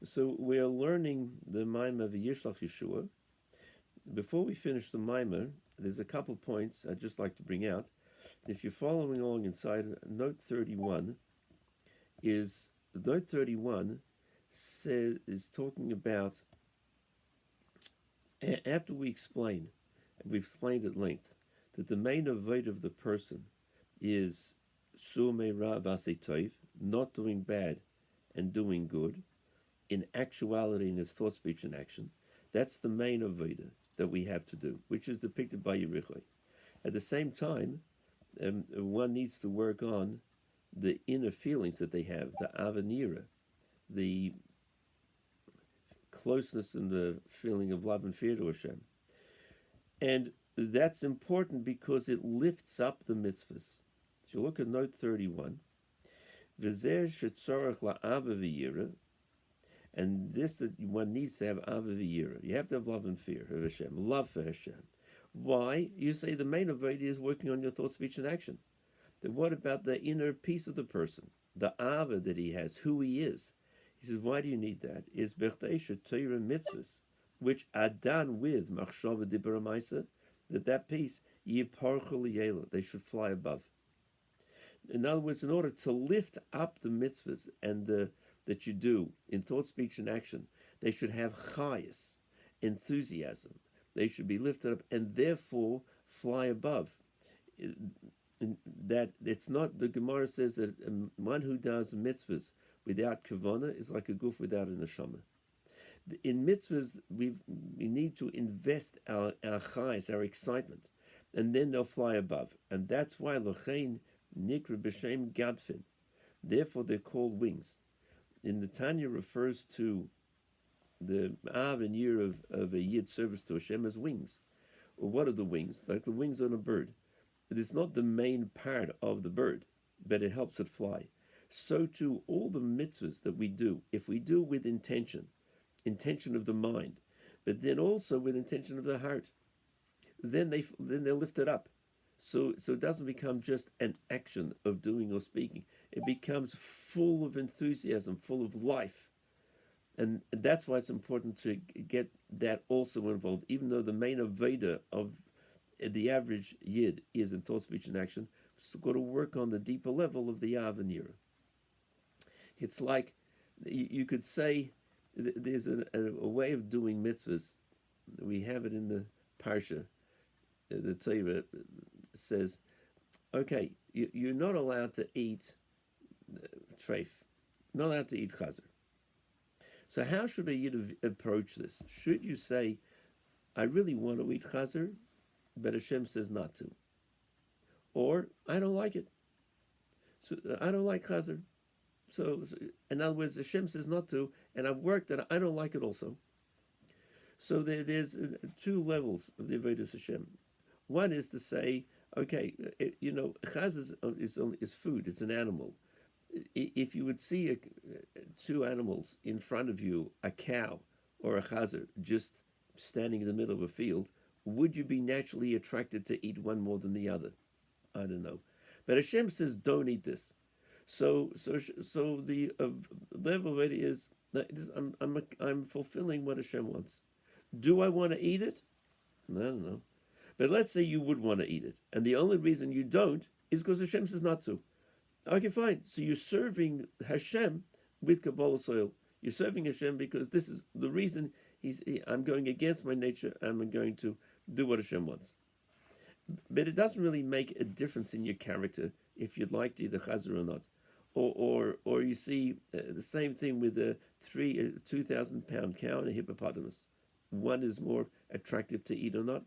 So we are learning the Maimah of Vayishlach Yehoshua. Before we finish the Maimah, there's a couple points I'd just like to bring out. If you're following along inside, note 31 is note 31 is talking about after we explain, and we've explained at length, that the main avoid of the person is sume ra vase not doing bad and doing good, in actuality in his thought, speech, and action. That's the main avodah that we have to do, which is depicted by Yerichai. At the same time, one needs to work on the inner feelings that they have, the avanira, the closeness and the feeling of love and fear to Hashem. And that's important because it lifts up the mitzvahs. If you look at note 31, V'zeh shetzorach la'ava v'yira, and this that one needs to have ava v'yira. You have to have love and fear of Hashem, love for Hashem. Why? You say the main avodah is working on your thought, speech, and action. Then what about the inner piece of the person, the ava that he has, who he is? He says, why do you need that? Is b'chtei Torah mitzvahs, which are done with machshava dibur ma'isa, that piece yiparchu liyela, they should fly above. In other words, in order to lift up the mitzvahs and that you do in thought, speech, and action, they should have chayas, enthusiasm. They should be lifted up and therefore fly above. That it's not, the Gemara says that one who does mitzvahs without kavanah is like a goof without a neshama. In mitzvahs, we need to invest our chayas, our excitement, and then they'll fly above. And that's why l'chein nikra b'shem gadfin. Therefore, they're called wings. In the Tanya refers to the av and year of a yid service to Hashem as wings. Well, what are the wings? Like the wings on a bird. It is not the main part of the bird, but it helps it fly. So too, all the mitzvahs that we do, if we do with intention of the mind, but then also with intention of the heart, then they're lifted up. So it doesn't become just an action of doing or speaking. It becomes full of enthusiasm, full of life. And that's why it's important to get that also involved. Even though the main avodah of the average yid is in thought, speech, and action, so got to work on the deeper level of the Av and Yira. It's like, you could say, there's a way of doing mitzvahs. We have it in the Parsha. The Torah says, okay, you're not allowed to eat treif, not allowed to eat chazer. So how should a yid approach this? Should you say, I really want to eat chazer, but Hashem says not to? Or, I don't like it. So I don't like chazer. So in other words, Hashem says not to, and I've worked and I don't like it also. So there's two levels of the Avodas Hashem. One is to say, okay, chaz is food, it's an animal. If you would see two animals in front of you, a cow or a chazer, just standing in the middle of a field, would you be naturally attracted to eat one more than the other? I don't know. But Hashem says, don't eat this. So the level of it is, I'm fulfilling what Hashem wants. Do I want to eat it? No. But let's say you would want to eat it, and the only reason you don't is because Hashem says not to. Okay, fine. So you're serving Hashem with Kabbalah soil. You're serving Hashem because this is the reason I'm going against my nature and I'm going to do what Hashem wants. But it doesn't really make a difference in your character if you'd like to eat a chazer or not. Or you see the same thing with a 2,000-pound cow and a hippopotamus. One is more attractive to eat or not.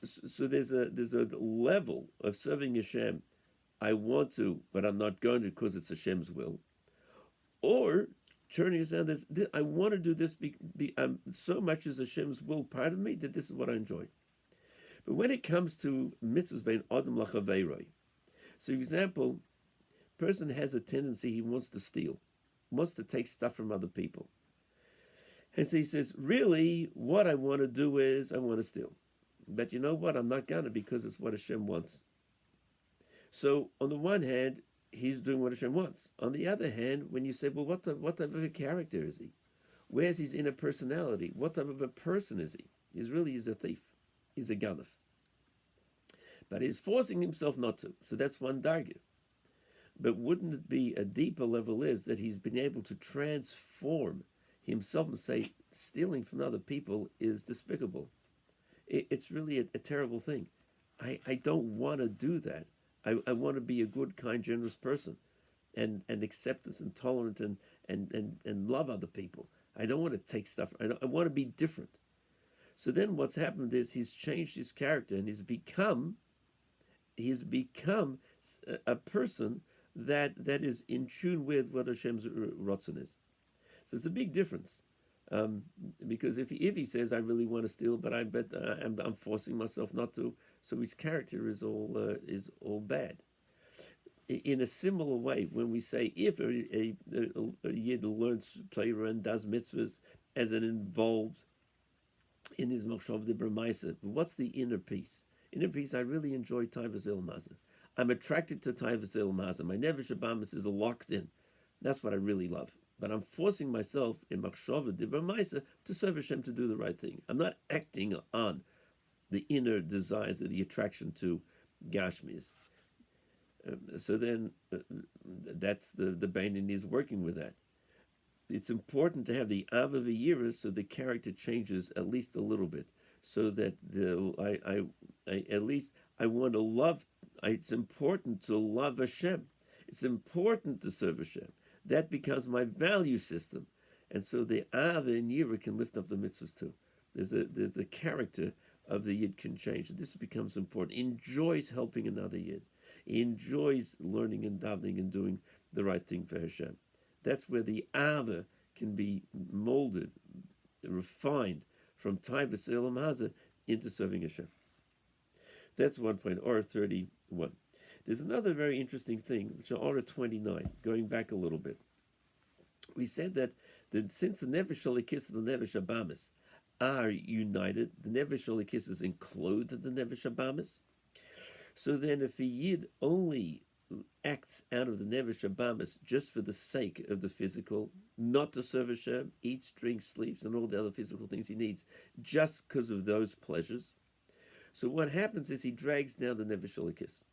So there's a level of serving Hashem. I want to, but I'm not going to because it's Hashem's will. Or turning around, I want to do this so much as Hashem's will part of me that this is what I enjoy. But when it comes to mitzvahs bein adam lachaveiroi, so for example, person has a tendency, he wants to steal, wants to take stuff from other people. And so he says, really, what I want to do is I want to steal. But you know what? I'm not going to because it's what Hashem wants. So on the one hand, he's doing what Hashem wants. On the other hand, when you say, well, what type of a character is he? Where's his inner personality? What type of a person is he? He's a thief. He's a ganef. But he's forcing himself not to. So that's one dargah. But wouldn't it be a deeper level is that he's been able to transform himself and say, stealing from other people is despicable. It's really a terrible thing. I don't want to do that. I want to be a good, kind, generous person and acceptance and tolerant and love other people. I don't want to take stuff. I want to be different. So then what's happened is he's changed his character and he's become a person that is in tune with what Hashem's Ratzon is. So it's a big difference. Because if he says, I really want to steal, but I'm forcing myself not to, so his character is all bad. In a similar way, when we say if a Yid learns Torah and does mitzvahs as an involved in his machshav de bremaisa, what's the inner peace? Inner peace, I really enjoy Taivas El Mazah. I'm attracted to Taivas El Mazah. My Nefesh Abamis is locked in. That's what I really love. But I'm forcing myself in machshava de bremaisa to serve Hashem, to do the right thing. I'm not acting on the inner desires of the attraction to Gashmis. So then that's the Bainin is working with that. It's important to have the Ava V'yira so the character changes at least a little bit, so that I want to love. It's important to love Hashem. It's important to serve Hashem. That becomes my value system, and so the Ava and Yira can lift up the mitzvahs too. There's a character of the Yid can change. This becomes important. He enjoys helping another Yid. He enjoys learning and davening and doing the right thing for Hashem. That's where the Ava can be molded, refined from Taivas Elam Hazah into serving Hashem. That's one point, or 31. There's another very interesting thing, which is Orah 29, going back a little bit. We said that since the Nefesh Shalikis and the Nefesh Abamis are united, the Nefesh Shalikis is enclosed in the Nefesh Abamis. So then if a Yid only acts out of the Nefesh Abamis just for the sake of the physical, not to serve Hashem, eats, drinks, sleeps, and all the other physical things he needs, just because of those pleasures, so what happens is he drags down the Nefesh Shalikis.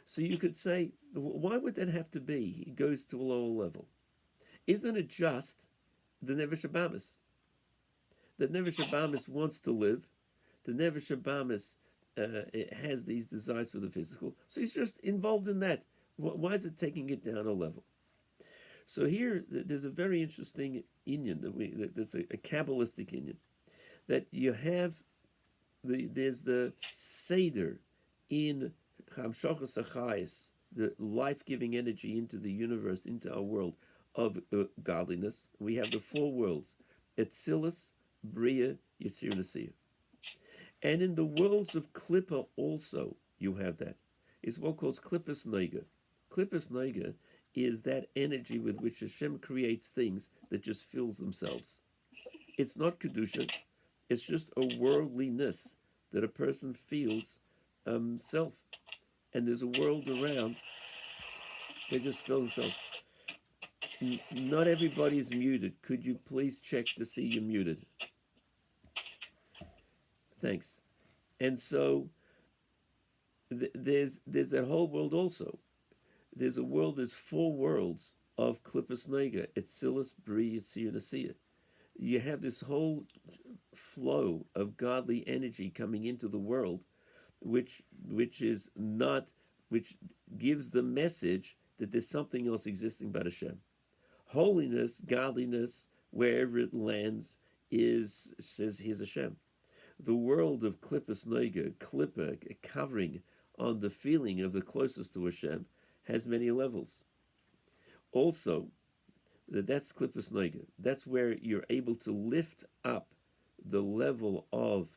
So you could say, why would that have to be? He goes to a lower level. Isn't it just the Nefesh Abamis? The Nefesh Abamis wants to live. The Nefesh Abamis has these desires for the physical. So he's just involved in that. Why is it taking it down a level? So here, there's a very interesting inyan, that's a Kabbalistic inyan, that you have, there's the Seder in Hamshachas Achayis, the life-giving energy into the universe, into our world of godliness. We have the four worlds, Etzilus, Bria, Yitzir, and Asiyah. And in the worlds of Klippa also, you have that. It's what calls Klippas Noiga. Klippas Noiga is that energy with which Hashem creates things that just fills themselves. It's not Kedusha. It's just a worldliness that a person feels self. And there's a world around, they just fill themselves. Not everybody's muted. Could you please check to see you're muted? Thanks. And so there's that whole world also. There's a world, there's four worlds of Klippas Nega, Etzilus, Bri, Yitzir, and Asiyah. You have this whole flow of godly energy coming into the world, which gives the message that there's something else existing but Hashem. Holiness, godliness, wherever it lands, says here's Hashem. The world of Klippas Noiga, Klippa, covering on the feeling of the closest to Hashem, has many levels. Also, that's Klippas Noiga. That's where you're able to lift up the level of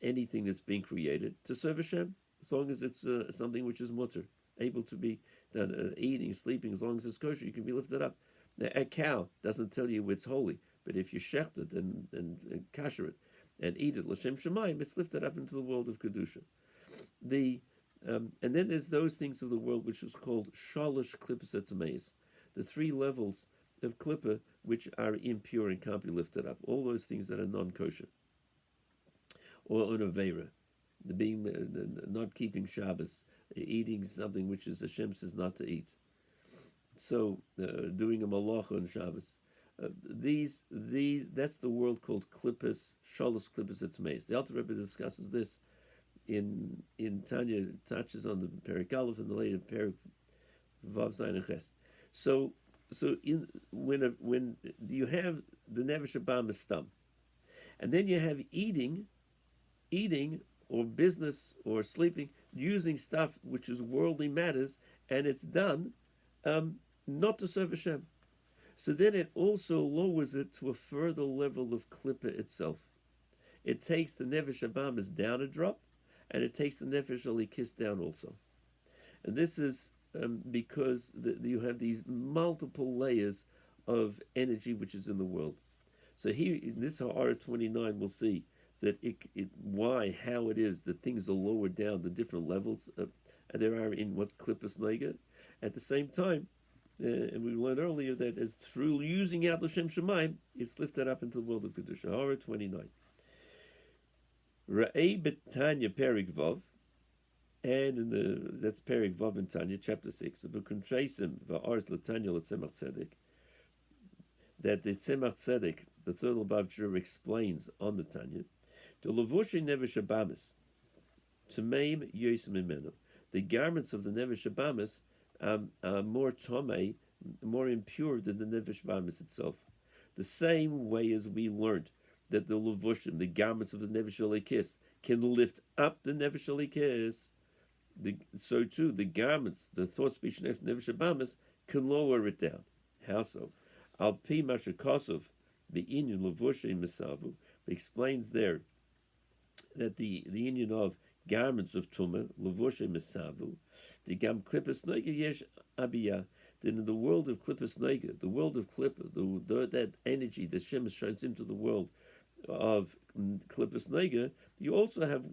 anything that's being created to serve Hashem, as long as it's something which is mutter, able to be done, eating, sleeping, as long as it's kosher, you can be lifted up. Now, a cow doesn't tell you it's holy, but if you shecht it and kasher it and eat it, l'shem shemayim, it's lifted up into the world of kedusha. The And then there's those things of the world which is called shalosh klippos etameis, the three levels of klippa which are impure and can't be lifted up. All those things that are non-kosher or an avera, the being not keeping Shabbos, eating something which is Hashem says not to eat. So doing a malacha on Shabbos. These that's the world called klippos, shalosh klippos etameis. The Alter Rebbe discusses this in Tanya, touches on the Perek Aleph and the later Perek Vav Zayin and Ches. So when you have the Nefesh Abam Stam, and then you have eating or business or sleeping, using stuff which is worldly matters, and it's done not to serve Hashem. So then it also lowers it to a further level of klippa itself. It takes the Nefesh Abamis down a drop, and it takes the Nefesh Alikis down also. And this is because you have these multiple layers of energy which is in the world. So here, in this Ha'ara 29, we'll see that how it is that things are lowered down, the different levels there are in what Klippas Nega. At the same time, and we learned earlier that as through using out L'Shem Shemaim, it's lifted up into the world of Kedusha. Ha'ara 29. Ra'ei Betanya Perik Vav, and that's Perik Vav in Tanya, chapter 6, of B'Kuntraisim Va'ars L'Tanya L'Tzemach Tzedek, that the Tzemach Tzedek, the third above juror, explains on the Tanya, to Levushi Nevesh Abamis, to Maim Yosim Imenu. The garments of the Nevesh Abamis are more tomei, more impure than the Nevesh Abamis itself. The same way as we learned that the Levushim, the garments of the Nevesh Alikis, can lift up the Nevesh Alikis, so too the garments, the thought, speech, and Nevesh Abamis, can lower it down. How so? Al Pi Mashakosov, the Inyan Levushim Misavu, explains there that the Inyan of garments of Tumah, Levushim Misavu, the Gam Klippas Nega Yesh Abiyah, that in the world of Klippas Nega, the world of Klippa, that energy that Shem shines into the world of Klippas Nega, you also have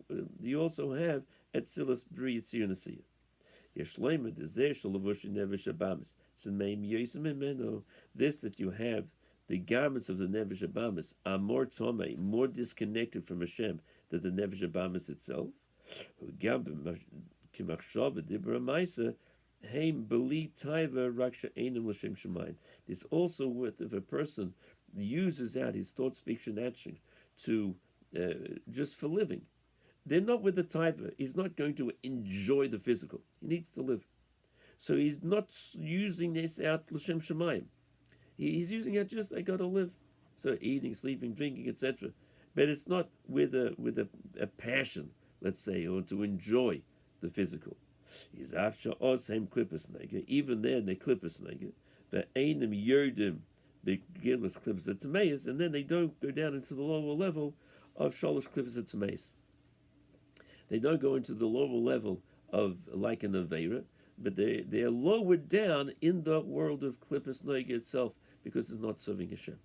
Etzilas Bri Yitzir Nasiyah. Yeshleima Dezer Shalavushim Nevesh Abamis. It's in Meim Yosim Imenu. This that you have, the garments of the Nevesh Abamis are more tomei, more disconnected from Hashem than the Nevesh Abamis itself. This also with if a person uses out his thought, speech, and actions to just for living, they're not with the taiva. He's not going to enjoy the physical. He needs to live, so he's not using this out l'shem shemayim. He's using it just I got to live. So eating, sleeping, drinking, etc. But it's not with a passion, let's say, or to enjoy the physical. Even then, they klippas nega, the einim yerdim begillas klippas etameis, and then they don't go down into the lower level of shalosh klippas etameis. They don't go into the lower level of like an avera, but they are lowered down in the world of klippas nega itself because it's not serving Hashem.